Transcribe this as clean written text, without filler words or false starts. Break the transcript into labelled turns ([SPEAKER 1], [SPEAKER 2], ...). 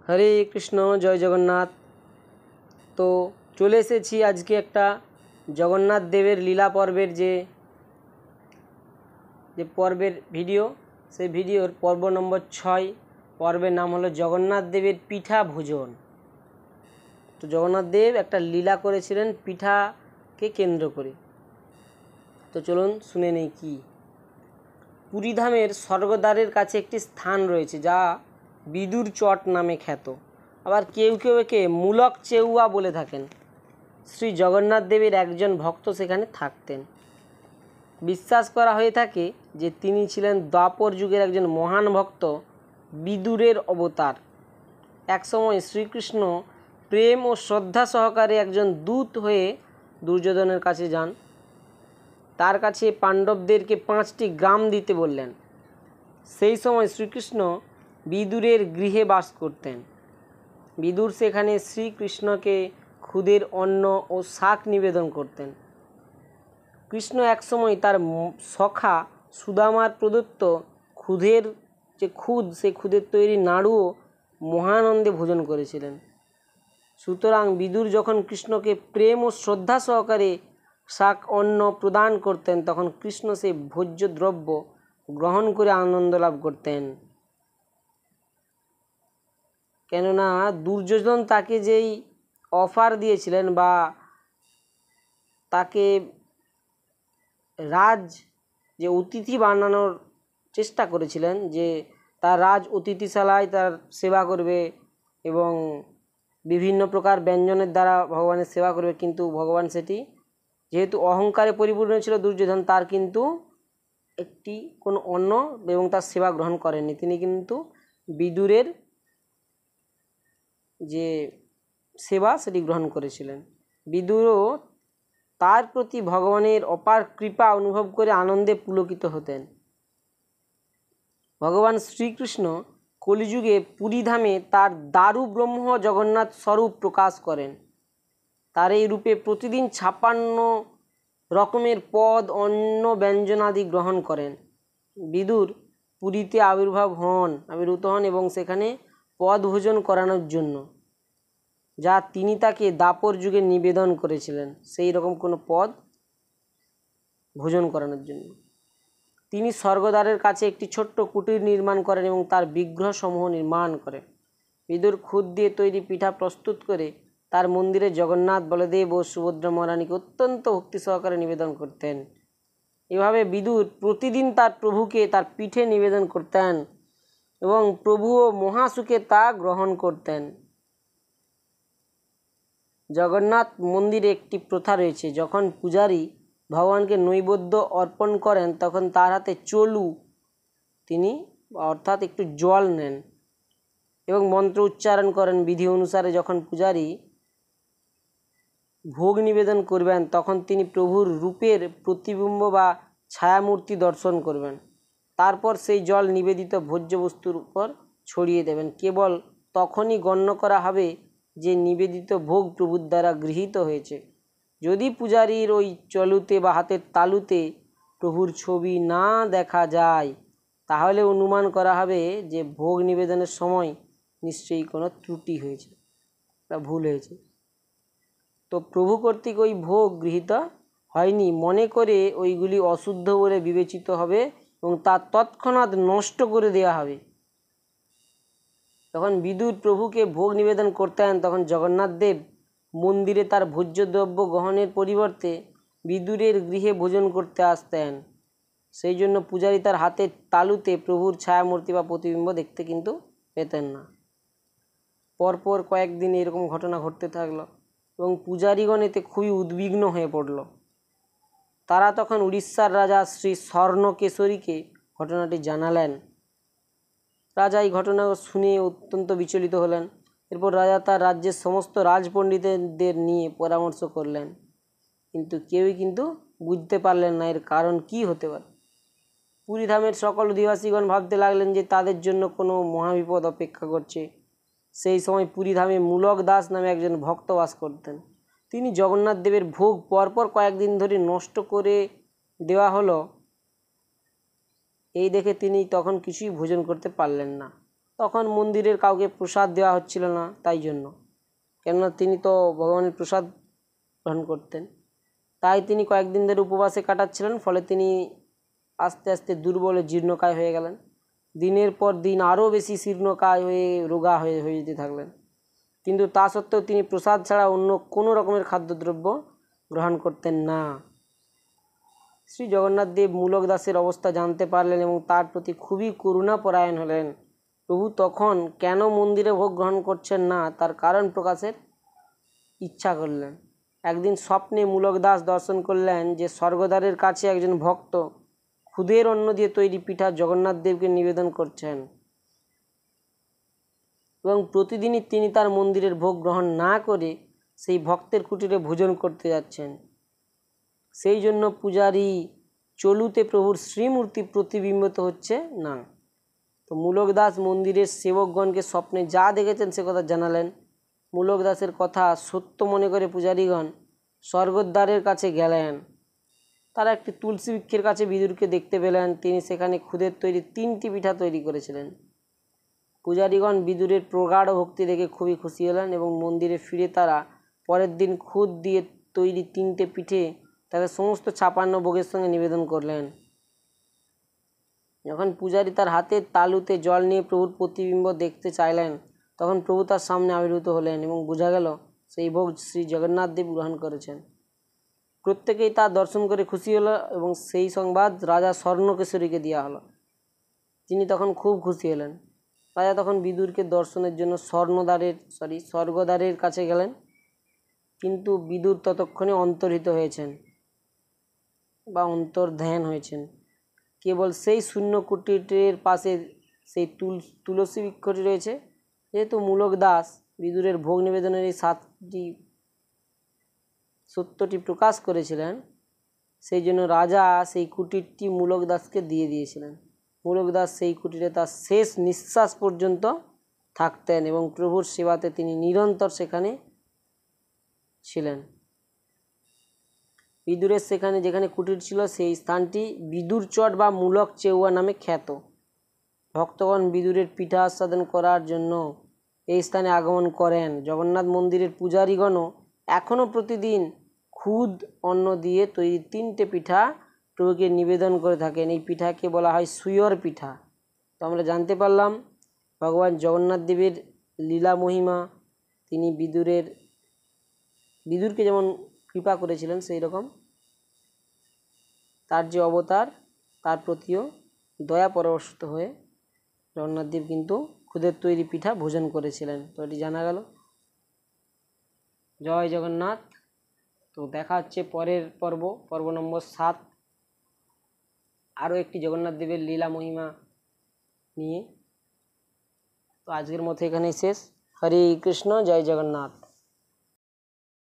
[SPEAKER 1] হরে কৃষ্ণ, জয় জগন্নাথ। তো চলে এসেছি আজকে একটা জগন্নাথ দেবের লীলা পর্বের যে পর্বের ভিডিও, সেই ভিডিওর পর্ব নম্বর 6। পর্বের নাম হলো জগন্নাথ দেবের পিঠা ভোজন। তো জগন্নাথ দেব একটা লীলা করেছিলেন পিঠাকে কেন্দ্র করে। তো চলুন শুনে নেই কি। পুরীধামের স্বর্গদ্বারের কাছে একটি স্থান রয়েছে যা বিদুর চট নামে খ্যাত। আবার কেউ কেউ একে মূলক চেউয়া বলে থাকেন। শ্রী জগন্নাথ দেবের একজন ভক্ত সেখানে থাকতেন। বিশ্বাস করা হয়ে থাকে যে তিনি ছিলেন দ্বাপর যুগের একজন মহান ভক্ত বিদুরের অবতার। একসময় শ্রীকৃষ্ণ প্রেম ও শ্রদ্ধা সহকারে একজন দূত হয়ে দুর্যোধনের কাছে যান। তার কাছে পাণ্ডবদেরকে 5টি গ্রাম দিতে বললেন। সেই সময় শ্রীকৃষ্ণ বিদুরের গৃহে বাস করতেন। বিদুর সেখানে শ্রীকৃষ্ণকে খুদের অন্ন ও শাক নিবেদন করতেন। কৃষ্ণ একসময় তার সখা সুদামার প্রদত্ত খুদের সেই খুদের তৈরি নাড়ুও মহানন্দে ভোজন করেছিলেন। সুতরাং বিদুর যখন কৃষ্ণকে প্রেম ও শ্রদ্ধা সহকারে শাক অন্ন প্রদান করতেন, তখন কৃষ্ণ সেই ভোজ্য দ্রব্য গ্রহণ করে আনন্দ লাভ করতেন। কেননা দুর্যোধন তাকে যেই অফার দিয়েছিলেন বা তাকে রাজ যে অতিথি বানানোর চেষ্টা করেছিলেন, যে তার রাজ অতিথিশালায় তার সেবা করবে এবং বিভিন্ন প্রকার ব্যঞ্জনের দ্বারা ভগবানের সেবা করবে, কিন্তু ভগবান সেটি যেহেতু অহংকারে পরিপূর্ণ ছিল দুর্যোধন, তার কিন্তু একটি কোনো অন্ন এবং তার সেবা গ্রহণ করেননি। তিনি কিন্তু বিদুরের যে সেবা সেটি গ্রহণ করেছিলেন। বিদুরও তার প্রতি ভগবানের অপার কৃপা অনুভব করে আনন্দে পুলকিত হতেন। ভগবান শ্রীকৃষ্ণ কলিযুগে পুরীধামে তার দারু ব্রহ্ম জগন্নাথ স্বরূপ প্রকাশ করেন। তার এই রূপে প্রতিদিন 56 রকমের পদ অন্ন ব্যঞ্জনাদি গ্রহণ করেন। বিদুর পুরীতে আবির্ভূত হন এবং সেখানে পদ ভোজন করানোর জন্য, যা তিনি তাকে দ্বাপর যুগে নিবেদন করেছিলেন, সেই রকম কোনো পদ ভোজন করানোর জন্য। তিনি স্বর্গদ্বারের কাছে একটি ছোট্ট কুটির নির্মাণ করেন এবং তার বিগ্রহ সমূহ নির্মাণ করেন। বিদুর খুদ দিয়ে তৈরি পিঠা প্রস্তুত করে তার মন্দিরে জগন্নাথ, বলদেব ও সুভদ্রা মহারানীকে অত্যন্ত ভক্তি সহকারে নিবেদন করতেন। এভাবে বিদুর প্রতিদিন তার প্রভুকে তার পিঠে নিবেদন করতেন এবং প্রভুও মহাসুখে তা গ্রহণ করতেন। জগন্নাথ মন্দিরে একটি প্রথা রয়েছে, যখন পূজারী ভগবানকে নৈবেদ্য অর্পণ করেন তখন তার হাতে চলু তিনি অর্থাৎ একটু জল নেন এবং মন্ত্র উচ্চারণ করেন। বিধি অনুসারে যখন পূজারী ভোগ নিবেদন করবেন তখন তিনি প্রভুর রূপের প্রতিবিম্ব বা ছায়ামূর্তি দর্শন করবেন। তারপর সেই জল নিবেদিত ভোজ্য বস্তুর উপর ছড়িয়ে দেবেন। কেবল তখনই গণ্য করা হবে যে নিবেদিত ভোগ প্রভুর দ্বারা গৃহীত হয়েছে। যদি পূজারীর ওই চলুতে বা হাতের তালুতে প্রভুর ছবি না দেখা যায়, তাহলে অনুমান করা হবে যে ভোগ নিবেদনের সময় নিশ্চয়ই কোনো ত্রুটি হয়েছে বা ভুল হয়েছে। তো প্রভু কর্তৃক ওই ভোগ গৃহীত হয়নি মনে করে ওইগুলি অশুদ্ধ বলে বিবেচিত হবে এবং তা তৎক্ষণাৎ নষ্ট করে দেওয়া হবে। যখন বিদুর প্রভুকে ভোগ নিবেদন করতেন, তখন জগন্নাথ দেব মন্দিরে তার ভোজ্য দ্রব্য গ্রহণের পরিবর্তে বিদুরের গৃহে ভোজন করতে আসতেন। সেই জন্য পূজারী তার হাতের তালুতে প্রভুর ছায়ামূর্তি বা প্রতিবিম্ব দেখতে কিন্তু পেতেন না। পরপর কয়েকদিন এরকম ঘটনা ঘটতে থাকলো এবং পূজারীগণ এতে খুবই উদ্বিগ্ন হয়ে পড়ল। তারা তখন উড়িষ্যার রাজা শ্রী স্বর্ণকেশরীকে ঘটনাটি জানালেন। রাজা এই ঘটনা শুনে অত্যন্ত বিচলিত হলেন। এরপর রাজা তার রাজ্যের সমস্ত রাজপণ্ডিতদের নিয়ে পরামর্শ করলেন, কিন্তু কেউই কিন্তু বুঝতে পারলেন না এর কারণ কি হতে পারে। পুরীধামের সকল অধিবাসীগণ ভাবতে লাগলেন যে তাদের জন্য কোনো মহাবিপদ অপেক্ষা করছে। সেই সময় পুরীধামে মূলক দাস নামে একজন ভক্ত বাস করতেন। তিনি জগন্নাথ দেবের ভোগ পরপর কয়েকদিন ধরে নষ্ট করে দেওয়া হলো, এই দেখে তিনি তখন কিছুই ভোজন করতে পারলেন না। তখন মন্দিরের কাউকে প্রসাদ দেওয়া হচ্ছিল না, তাই জন্য, কেননা তিনি তো ভগবানের প্রসাদ গ্রহণ করতেন। তাই তিনি কয়েকদিন ধরে উপবাসে কাটাচ্ছিলেন, ফলে তিনি আস্তে আস্তে দুর্বল জীর্ণকায় হয়ে গেলেন। দিনের পর দিন আরও বেশি শীর্ণকায় হয়ে রোগা হয়ে যেতে থাকলেন। কিন্তু তা সত্ত্বেও তিনি প্রসাদ ছাড়া অন্য কোনো রকমের খাদ্যদ্রব্য গ্রহণ করতেন না। শ্রী জগন্নাথ দেব মূলক দাসের অবস্থা জানতে পারলেন এবং তার প্রতি খুবই করুণাপরায়ণ হলেন। প্রভু তখন কেন মন্দিরে ভোগ গ্রহণ করছেন না তার কারণ প্রকাশের ইচ্ছা করলেন। একদিন স্বপ্নে মূলক দাস দর্শন করলেন যে স্বর্গদ্বারের কাছে একজন ভক্ত খুদের অন্ন দিয়ে তৈরি পিঠা জগন্নাথ দেবকে নিবেদন করছেন এবং প্রতিদিনই তিনি তার মন্দিরের ভোগ গ্রহণ না করে সেই ভক্তের কুটিরে ভোজন করতে যাচ্ছেন। সেই জন্য পূজারী চলুতে প্রভুর শ্রীমূর্তি প্রতিবিম্বিত হচ্ছে না। তো মূলক দাস মন্দিরের সেবকগণকে স্বপ্নে যা দেখেছেন সে কথা জানালেন। মূলক দাসের কথা সত্য মনে করে পূজারীগণ স্বর্গদ্বারের কাছে গেলেন। তারা একটি তুলসী বৃক্ষের কাছে বিদুরকে দেখতে পেলেন। তিনি সেখানে খুদের তৈরি 3টি পিঠা তৈরি করেছিলেন। পূজারীগণ বিদুরের প্রগাঢ় ভক্তি দেখে খুবই খুশি হলেন এবং মন্দিরে ফিরে তারা পরের দিন খুদ দিয়ে তৈরি 3টে পিঠে তাদের সমস্ত 56 ভোগের সঙ্গে নিবেদন করলেন। যখন পূজারী তার হাতের তালুতে জল নিয়ে প্রভুর প্রতিবিম্ব দেখতে চাইলেন, তখন প্রভু তার সামনে আবির্ভূত হলেন এবং বোঝা গেল সেই ভোগ শ্রী জগন্নাথ দেব গ্রহণ করেছেন। প্রত্যেকেই তার দর্শন করে খুশি হলো এবং সেই সংবাদ রাজা স্বর্ণকেশরীকে দেওয়া হলো। তিনি তখন খুব খুশি হলেন। রাজা তখন বিদুরকে দর্শনের জন্য স্বর্গদ্বারের কাছে গেলেন, কিন্তু বিদুর ততক্ষণে অন্তর্হিত হয়েছেন বা অন্তর্ধান হয়েছেন। কেবল সেই শূন্য কুটিরের পাশে সেই তুলসী বৃক্ষটি রয়েছে। যেহেতু মূলক দাস বিদুরের ভোগ নিবেদনের এই সত্যটি প্রকাশ করেছিলেন, সেই জন্য রাজা সেই কুটিরটি মূলক দাসকে দিয়ে দিয়েছিলেন। মূলক দাস সেই কুটিরে তার শেষ নিঃশ্বাস পর্যন্ত থাকতেন এবং প্রভুর সেবাতে তিনি নিরন্তর সেখানে ছিলেন। বিদুরের সেখানে যেখানে কুটির ছিল সেই স্থানটি বিদুর চট বা মূলক চেউয়া নামে খ্যাত। ভক্তগণ বিদুরের পিঠা আস্বাদন করার জন্য এই স্থানে আগমন করেন। জগন্নাথ মন্দিরের পূজারীগণও এখনও প্রতিদিন খুদ অন্ন দিয়ে তৈরি 3টে পিঠা প্রভুকে নিবেদন করে থাকেন। এই পিঠাকে বলা হয় সুয়র পিঠা। তো আমরা জানতে পারলাম ভগবান জগন্নাথ দেবের লীলা মহিমা। তিনি বিদুরকে যেমন কৃপা করেছিলেন, সেই রকম তার যে অবতার তার প্রতিও দয়া পরবশত হয়ে জগন্নাথ দেব কিন্তু খুদের তৈরি পিঠা ভোজন করেছিলেন। তো এটি জানা গেল। জয় জগন্নাথ। তো দেখা হচ্ছে পরের পর্ব নম্বর 7, আরও একটি জগন্নাথ দেবের লীলা মহিমা নিয়ে। তো আজকের মতো এখানেই শেষ। হরে কৃষ্ণ, জয় জগন্নাথ।